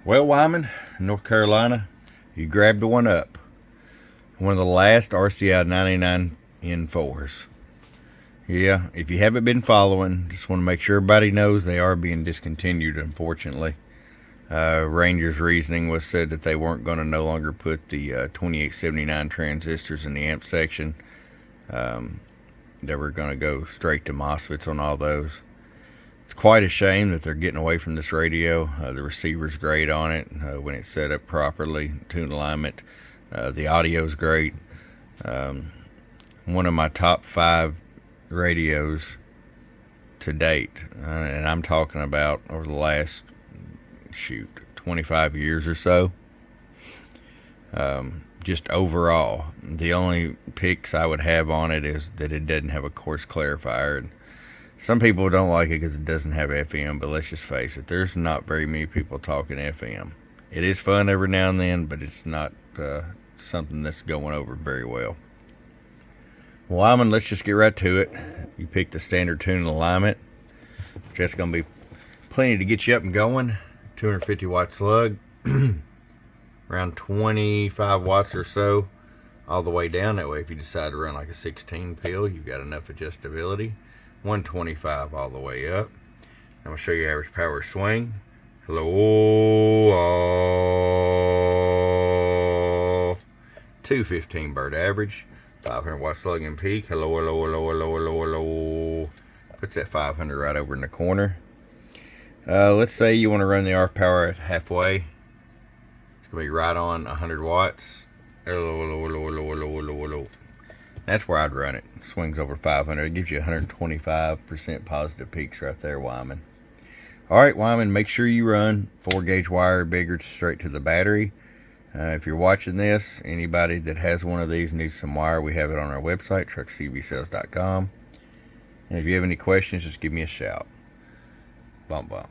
Well, Wyman, North Carolina, you grabbed one up. One of the last RCI 99 N4s. Yeah, if you haven't been following, just want to make sure everybody knows they are being discontinued, unfortunately. Ranger's reasoning was said that they weren't going to no longer put the 2879 transistors in the amp section. They were going to go straight to MOSFETs on all those. It's quite a shame that they're getting away from this radio. The receiver's great on it when it's set up properly, tune alignment. The audio's great. One of my top 5 radios to date, and I'm talking about over the last 25 years or so. Just overall, the only picks I would have on it is that it doesn't have a coarse clarifier. And some people don't like it because it doesn't have FM, but let's just face it, there's not very many people talking FM. It is fun every now and then, but it's not something that's going over very well. Well, Wyman, let's just get right to it. You picked the standard tune alignment, which that's going to be plenty to get you up and going. 250 watt slug, around 25 watts or so, all the way down. That way, if you decide to run like a 16 pill, you've got enough adjustability. 125 all the way up. I'm going to show you average power swing. Hello. 215 bird average. 500 watt slug and peak. Hello, hello, hello, hello, hello, hello. Puts that 500 right over in the corner. Let's say you want to run the RF power at halfway. It's going to be right on 100 watts. Hello, hello, hello, hello, hello, hello, hello. That's where I'd run it. Swings over 500. It gives you 125% positive peaks right there, Wyman. Alright, Wyman, make sure you run 4-gauge wire bigger straight to the battery. If you're watching this, anybody that has one of these needs some wire, we have it on our website, truckcvsales.com. And if you have any questions, just give me a shout. Bump, bump.